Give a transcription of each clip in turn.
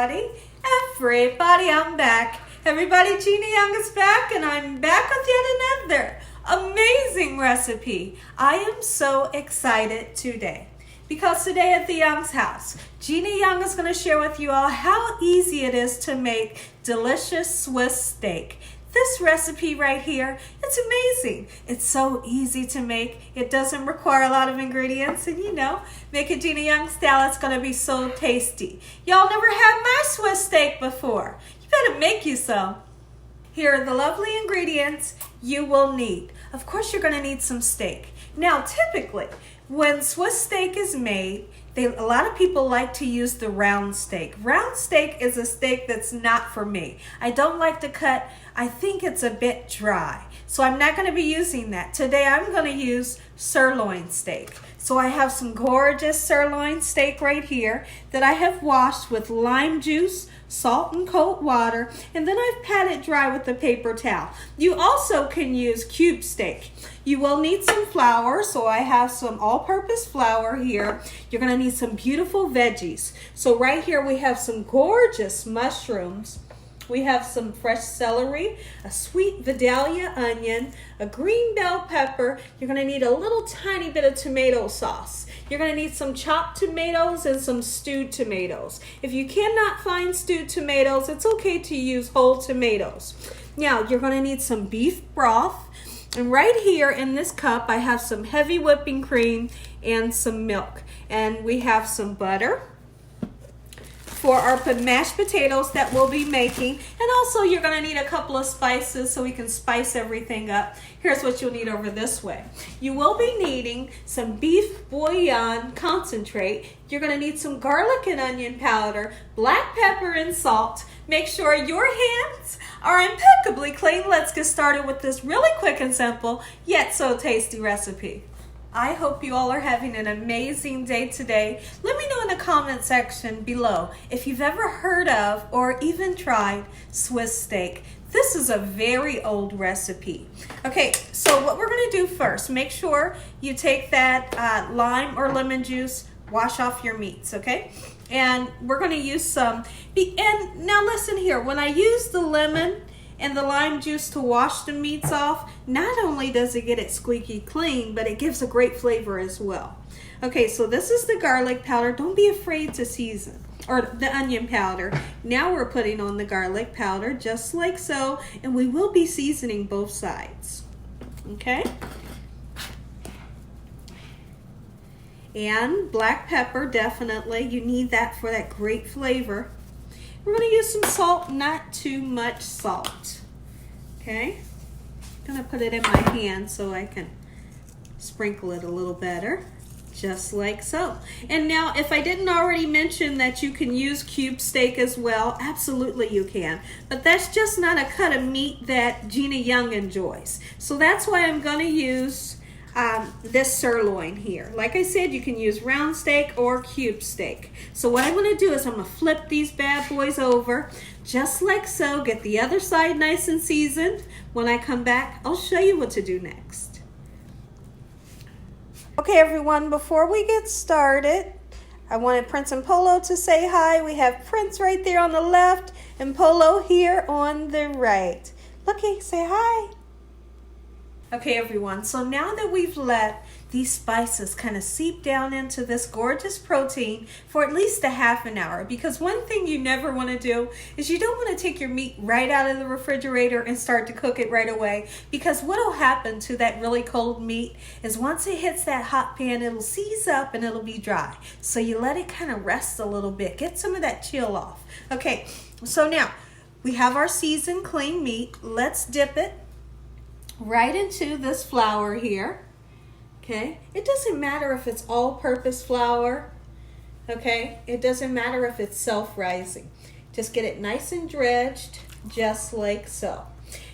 everybody, I'm back. Everybody, Gina Young is back, and I'm back with yet another amazing recipe. I am so excited today because today at the Young's house, Gina Young is going to share with you all how easy it is to make delicious Swiss steak. This recipe right here, it's amazing. It's so easy to make. It doesn't require a lot of ingredients, and make it Gina Young style, it's gonna be so tasty. Y'all never had my Swiss steak before. You better make you some. Here are the lovely ingredients you will need. Of course, you're gonna need some steak. Now, typically, when Swiss steak is made, a lot of people like to use the round steak. Round steak is a steak that's not for me. I don't like to cut. I think it's a bit dry. So I'm not going to be using that. Today I'm going to use sirloin steak. So I have some gorgeous sirloin steak right here that I have washed with lime juice, salt and cold water, and then I've patted dry with a paper towel. You also can use cube steak. You will need some flour, so I have some all-purpose flour here. You're going to need some beautiful veggies. So right here we have some gorgeous mushrooms. We have some fresh celery, a sweet Vidalia onion, a green bell pepper. You're going to need a little tiny bit of tomato sauce. You're going to need some chopped tomatoes and some stewed tomatoes. If you cannot find stewed tomatoes, it's okay to use whole tomatoes. Now, you're going to need some beef broth. And right here in this cup, I have some heavy whipping cream and some milk. And we have some butter for our mashed potatoes that we'll be making. And also you're gonna need a couple of spices so we can spice everything up. Here's what you'll need over this way. You will be needing some beef bouillon concentrate. You're gonna need some garlic and onion powder, black pepper and salt. Make sure your hands are impeccably clean. Let's get started with this really quick and simple, yet so tasty recipe. I hope you all are having an amazing day today. Let me know in the comment section below if you've ever heard of or even tried Swiss steak. This is a very old recipe. Okay, so what we're gonna do first, make sure you take that lime or lemon juice, wash off your meats, okay? And we're gonna use some, and now listen here, when I use the lemon and the lime juice to wash the meats off, not only does it get it squeaky clean, but it gives a great flavor as well. Okay, so this is the garlic powder. Don't be afraid to season, or the onion powder. Now we're putting on the garlic powder, just like so, and we will be seasoning both sides, okay? And black pepper, definitely. You need that for that great flavor. We're going to use some salt, not too much salt. Okay? I'm going to put it in my hand so I can sprinkle it a little better, just like so. And now, if I didn't already mention that you can use cube steak as well, absolutely you can. But that's just not a cut of meat that Gina Young enjoys. So that's why I'm going to use this sirloin here. Like I said, you can use round steak or cube steak. So what I'm going to do is I'm going to flip these bad boys over just like so. Get the other side nice and seasoned. When I come back, I'll show you what to do next. Okay, everyone, before we get started, I wanted Prince and Polo to say hi. We have Prince right there on the left and Polo here on the right. Looky, say hi. Okay, everyone, so now that we've let these spices kind of seep down into this gorgeous protein for at least a half an hour, because one thing you never want to do is you don't want to take your meat right out of the refrigerator and start to cook it right away, because what will happen to that really cold meat is once it hits that hot pan, it'll seize up and it'll be dry. So you let it kind of rest a little bit, get some of that chill off. Okay, so now we have our seasoned clean meat. Let's dip it right into this flour here. Okay, it doesn't matter if it's all-purpose flour. Okay, it doesn't matter if it's self-rising. Just get it nice and dredged, just like so.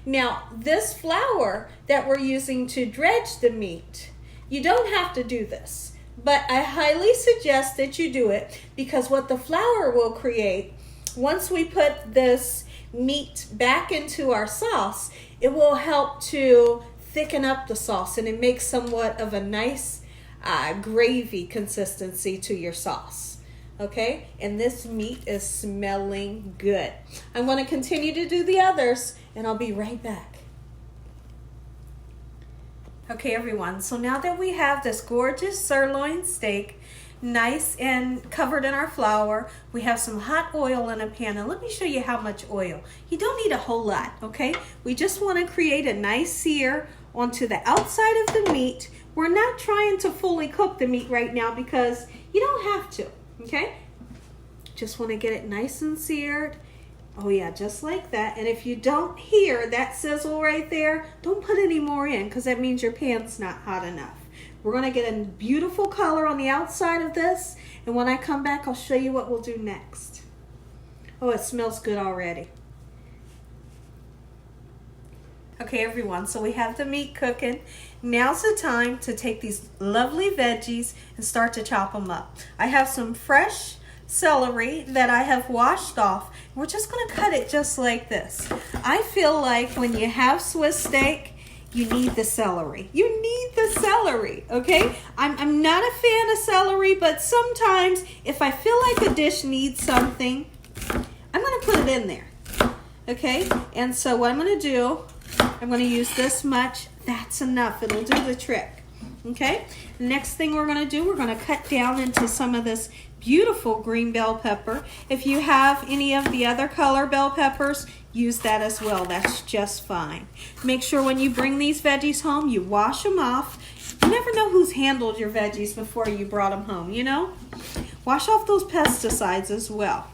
Now, this flour that we're using to dredge the meat, you don't have to do this, but I highly suggest that you do it, because what the flour will create, once we put this meat back into our sauce, it will help to thicken up the sauce, and it makes somewhat of a nice gravy consistency to your sauce. Okay, and this meat is smelling good. I'm going to continue to do the others, and I'll be right back. Okay, everyone, so now that we have this gorgeous sirloin steak, nice and covered in our flour, we have some hot oil in a pan, and let me show you how much oil. You don't need a whole lot, okay? We just want to create a nice sear onto the outside of the meat. We're not trying to fully cook the meat right now because you don't have to. Okay, just want to get it nice and seared. Oh yeah, just like that. And if you don't hear that sizzle right there, don't put any more in because that means your pan's not hot enough. We're going to get a beautiful color on the outside of this, and when I come back, I'll show you what we'll do next. Oh, it smells good already. Okay, everyone, so we have the meat cooking. Now's the time to take these lovely veggies and start to chop them up. I have some fresh celery that I have washed off. We're just going to cut it just like this. I feel like when you have Swiss steak, you need the celery. You need the celery, okay? I'm not a fan of celery, but sometimes if I feel like a dish needs something, I'm going to put it in there, okay? And so what I'm going to do, I'm going to use this much. That's enough. It'll do the trick. Okay? The next thing we're going to do, we're going to cut down into some of this beautiful green bell pepper. If you have any of the other color bell peppers, use that as well. That's just fine. Make sure when you bring these veggies home, you wash them off. You never know who's handled your veggies before you brought them home, you know? Wash off those pesticides as well.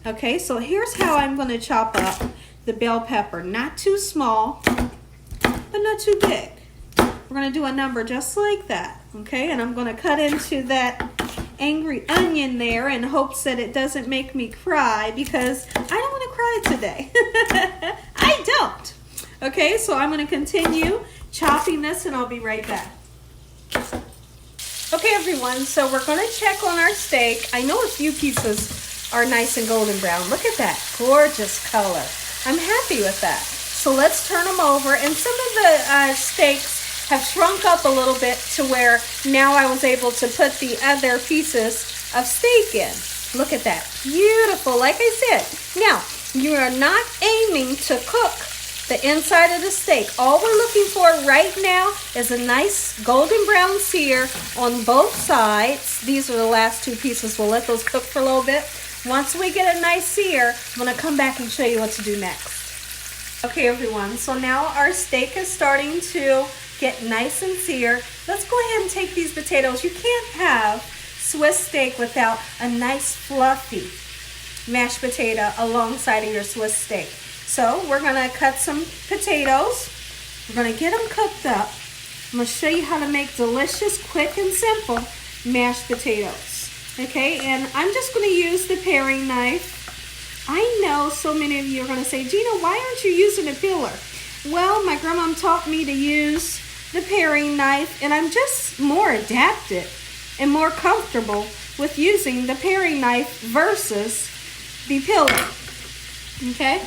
Okay, so here's how I'm going to chop up the bell pepper. Not too small, but not too big. We're going to do a number just like that, okay? And I'm going to cut into that angry onion there in hopes that it doesn't make me cry because I don't want to cry today. I don't. Okay, so I'm going to continue chopping this and I'll be right back. Okay, everyone, so we're going to check on our steak. I know a few pieces are nice and golden brown. Look at that gorgeous color. I'm happy with that. So let's turn them over. And some of the steaks have shrunk up a little bit to where now I was able to put the other pieces of steak in. Look at that. Beautiful, like I said. Now, you are not aiming to cook the inside of the steak. All we're looking for right now is a nice golden brown sear on both sides. These are the last two pieces. We'll let those cook for a little bit. Once we get a nice sear, I'm going to come back and show you what to do next. Okay, everyone, so now our steak is starting to get nice and seared. Let's go ahead and take these potatoes. You can't have Swiss steak without a nice fluffy mashed potato alongside of your Swiss steak. So we're going to cut some potatoes. We're going to get them cooked up. I'm going to show you how to make delicious, quick, and simple mashed potatoes. Okay, and I'm just going to use the paring knife. I know so many of you are going to say, Gina, why aren't you using a peeler? Well, my grandma taught me to use the paring knife, and I'm just more adapted and more comfortable with using the paring knife versus the peeler. Okay?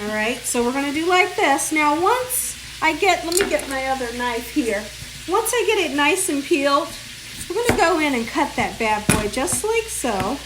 All right, so we're going to do like this. Now, once I get, let me get my other knife here. Once I get it nice and peeled, we're going to go in and cut that bad boy just like so.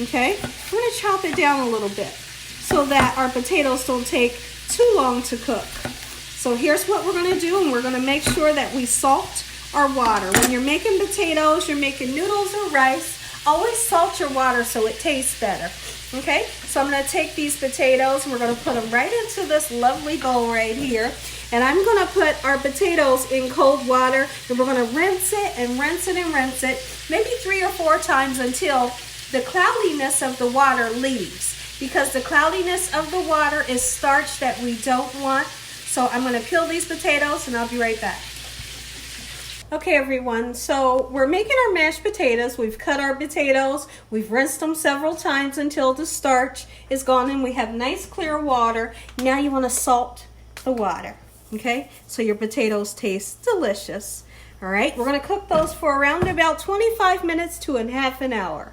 Okay? We're going to chop it down a little bit so that our potatoes don't take too long to cook. So here's what we're going to do, and we're going to make sure that we salt our water. When you're making potatoes, you're making noodles or rice, always salt your water so it tastes better. Okay, so I'm going to take these potatoes and we're going to put them right into this lovely bowl right here. And I'm going to put our potatoes in cold water, and we're going to rinse it and rinse it and rinse it, maybe 3 or 4 times until the cloudiness of the water leaves. Because the cloudiness of the water is starch that we don't want. So I'm going to peel these potatoes and I'll be right back. Okay, everyone, so we're making our mashed potatoes. We've cut our potatoes. We've rinsed them several times until the starch is gone and we have nice clear water. Now you want to salt the water, okay? So your potatoes taste delicious. All right, we're going to cook those for around about 25 minutes to a half an hour.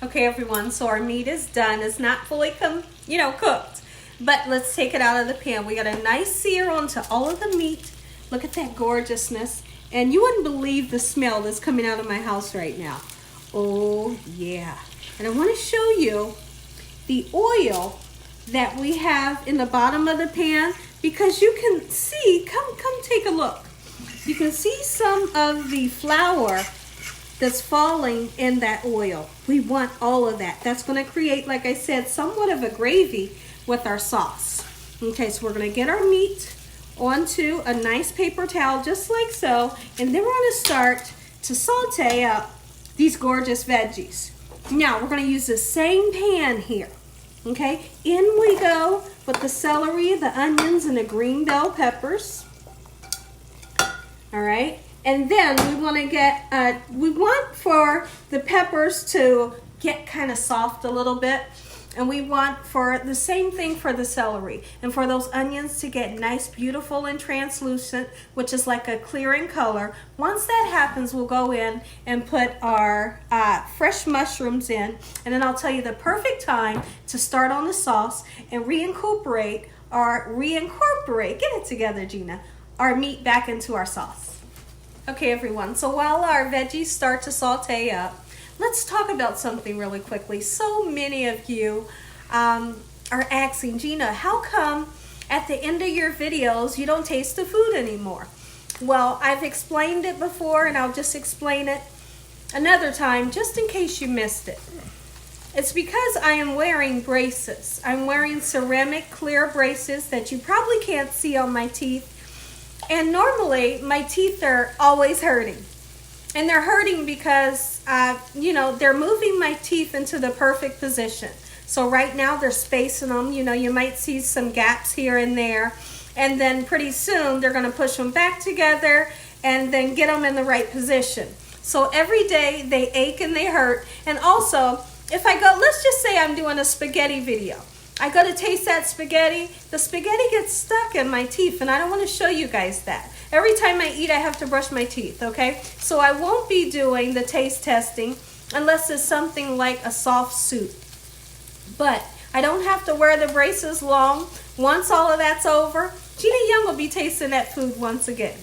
Okay, everyone, so our meat is done. It's not fully cooked, but let's take it out of the pan. We got a nice sear onto all of the meat. Look at that gorgeousness. And you wouldn't believe the smell that's coming out of my house right now. Oh yeah. And I want to show you the oil that we have in the bottom of the pan, because you can see, come take a look. You can see some of the flour that's falling in that oil. We want all of that. That's going to create, like I said, somewhat of a gravy with our sauce. Okay, so we're going to get our meat onto a nice paper towel, just like so, and then we're going to start to saute up these gorgeous veggies. Now, we're going to use the same pan here. Okay, in we go with the celery, the onions, and the green bell peppers. All right, and then we want to get, we want for the peppers to get kind of soft a little bit. And we want for the same thing for the celery. And for those onions to get nice, beautiful, and translucent, which is like a clear in color. Once that happens, we'll go in and put our fresh mushrooms in. And then I'll tell you the perfect time to start on the sauce and reincorporate, get it together, Gina, our meat back into our sauce. Okay, everyone, so while our veggies start to saute up, let's talk about something really quickly. So many of you are asking, Gina, how come at the end of your videos you don't taste the food anymore? Well, I've explained it before, and I'll just explain it another time just in case you missed it. It's because I am wearing braces. I'm wearing ceramic clear braces that you probably can't see on my teeth. And normally my teeth are always hurting. And they're hurting because, you know, they're moving my teeth into the perfect position. So right now they're spacing them. You know, you might see some gaps here and there. And then pretty soon they're going to push them back together and then get them in the right position. So every day they ache and they hurt. And also, if I go, let's just say I'm doing a spaghetti video. I go to taste that spaghetti. The spaghetti gets stuck in my teeth, and I don't want to show you guys that. Every time I eat, I have to brush my teeth, okay? So I won't be doing the taste testing unless it's something like a soft soup. But I don't have to wear the braces long. Once all of that's over, Gina Young will be tasting that food once again.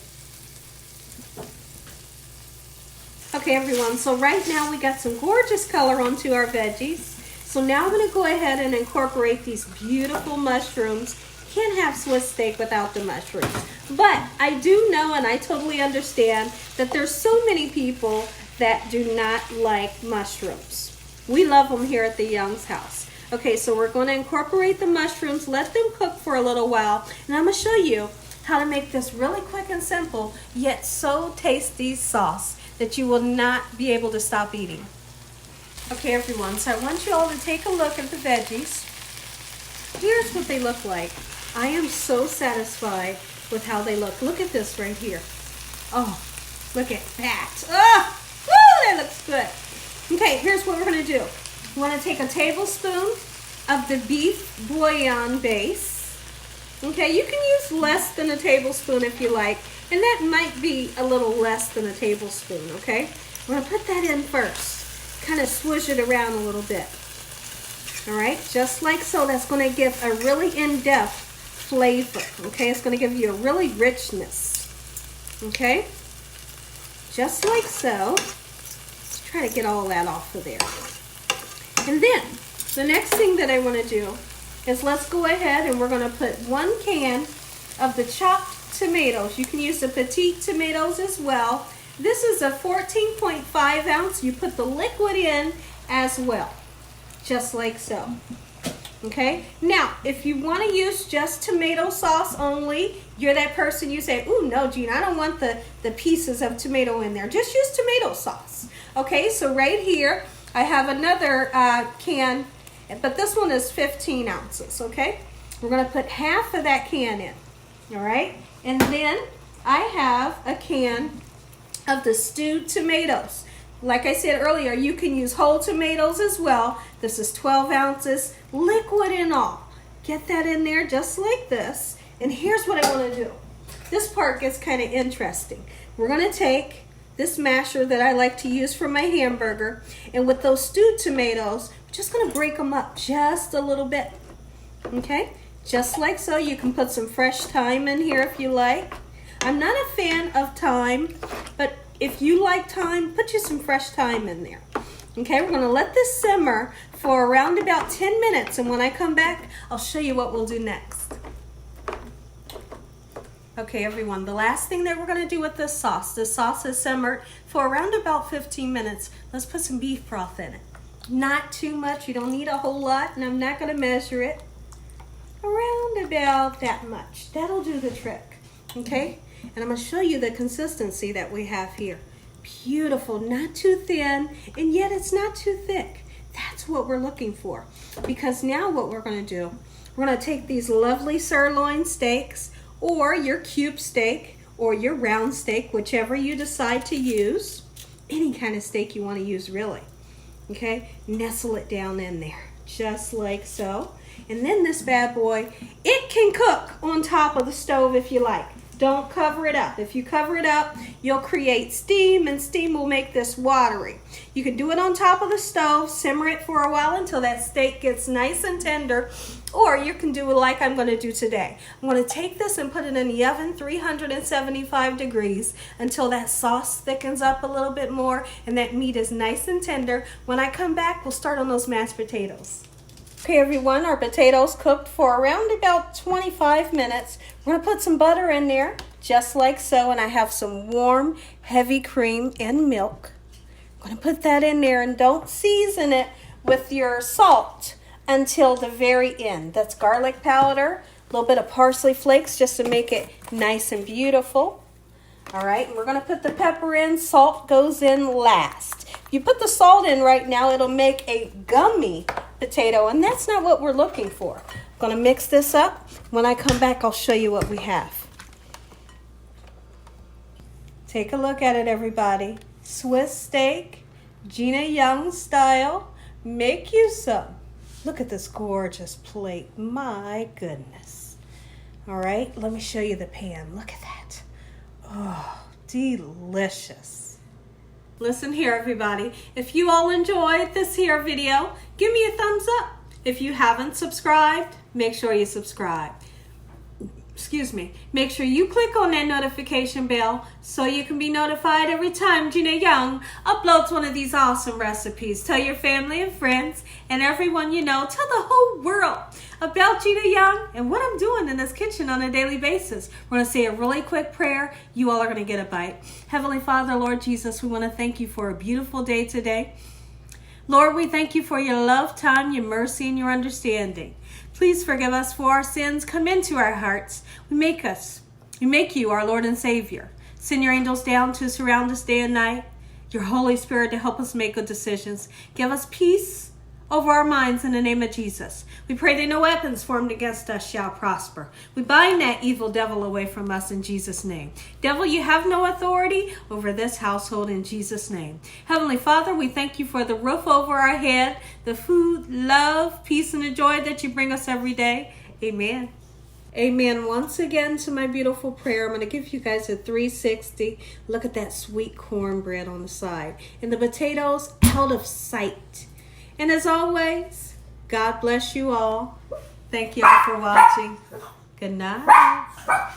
Okay, everyone, so right now we got some gorgeous color onto our veggies. So now I'm going to go ahead and incorporate these beautiful mushrooms. Can't have Swiss steak without the mushrooms. But I do know, and I totally understand, that there's so many people that do not like mushrooms. We love them here at the Young's house. Okay, so we're going to incorporate the mushrooms, let them cook for a little while, and I'm going to show you how to make this really quick and simple, yet so tasty sauce that you will not be able to stop eating. Okay, everyone, so I want you all to take a look at the veggies. Here's what they look like. I am so satisfied with how they look. Look at this right here. Oh, look at that. Oh, woo, that looks good. Okay, here's what we're going to do. We want to take a tablespoon of the beef bouillon base. Okay, you can use less than a tablespoon if you like, and that might be a little less than a tablespoon, okay? We're going to put that in first. Kind of swoosh it around a little bit. All right, just like so. That's going to give a really in-depth flavor. Okay, it's going to give you a really richness. Okay, just like so. Let's try to get all that off of there. And then the next thing that I want to do is let's go ahead and we're going to put 1 can of the chopped tomatoes. You can use the petite tomatoes as well. This is a 14.5 ounce. You put the liquid in as well, just like so. Okay, now if you want to use just tomato sauce only, you're that person, you say, ooh, no, Gina, I don't want the pieces of tomato in there. Just use tomato sauce. Okay, so right here, I have another can, but this one is 15 ounces, okay? We're going to put half of that can in, all right? And then I have a can of the stewed tomatoes. Like I said earlier, you can use whole tomatoes as well. This is 12 ounces, liquid and all. Get that in there just like this. And here's what I want to do. This part gets kind of interesting. We're going to take this masher that I like to use for my hamburger, and with those stewed tomatoes, we're just going to break them up just a little bit. Okay? Just like so. You can put some fresh thyme in here if you like. I'm not a fan of thyme, but if you like thyme, put you some fresh thyme in there. Okay, we're gonna let this simmer for around about 10 minutes, and when I come back, I'll show you what we'll do next. Okay, everyone, the last thing that we're gonna do with this sauce is simmered for around about 15 minutes. Let's put some beef broth in it. Not too much, you don't need a whole lot, and I'm not gonna measure it. Around about that much. That'll do the trick, okay? And I'm gonna show you the consistency that we have here. Beautiful, not too thin, and yet it's not too thick. That's what we're looking for. Because now what we're gonna do, we're gonna take these lovely sirloin steaks, or your cube steak, or your round steak, whichever you decide to use. Any kind of steak you wanna use, really. Okay, nestle it down in there, just like so. And then this bad boy, it can cook on top of the stove if you like. Don't cover it up. If you cover it up, you'll create steam, and steam will make this watery. You can do it on top of the stove, simmer it for a while until that steak gets nice and tender, or you can do it like I'm going to do today. I'm going to take this and put it in the oven, 375 degrees, until that sauce thickens up a little bit more and that meat is nice and tender. When I come back, we'll start on those mashed potatoes. Okay, everyone, our potatoes cooked for around about 25 minutes. We're gonna put some butter in there, just like so, and I have some warm, heavy cream and milk. I'm gonna put that in there, and don't season it with your salt until the very end. That's garlic powder, a little bit of parsley flakes just to make it nice and beautiful. All right, and we're gonna put the pepper in. Salt goes in last. If you put the salt in right now, it'll make a gummy potato, and that's not what we're looking for. I'm gonna mix this up. When I come back, I'll show you what we have. Take a look at it, everybody. Swiss steak, Gina Young style. Make you some. Look at this gorgeous plate. My goodness. All right, let me show you the pan. Look at that. Oh, delicious. Listen here, everybody. If you all enjoyed this here video, give me a thumbs up. If you haven't subscribed, make sure you subscribe. Excuse me. Make sure you click on that notification bell so you can be notified every time Gina Young uploads one of these awesome recipes. Tell your family and friends and everyone you know, tell the whole world about Gina Young and what I'm doing in this kitchen on a daily basis. We're going to say a really quick prayer. You all are going to get a bite. Heavenly Father, Lord Jesus, we want to thank you for a beautiful day today. Lord, we thank you for your love, time, your mercy, and your understanding. Please forgive us for our sins. Come into our hearts. We make you our Lord and Savior. Send your angels down to surround us day and night. Your Holy Spirit to help us make good decisions. Give us peace over our minds in the name of Jesus. We pray that no weapons formed against us shall prosper. We bind that evil devil away from us in Jesus' name. Devil, you have no authority over this household in Jesus' name. Heavenly Father, we thank you for the roof over our head, the food, love, peace, and the joy that you bring us every day. Amen. Amen. Once again to my beautiful prayer. I'm going to give you guys a 360. Look at that sweet cornbread on the side. And the potatoes out of sight. And as always, God bless you all. Thank you all for watching. Good night.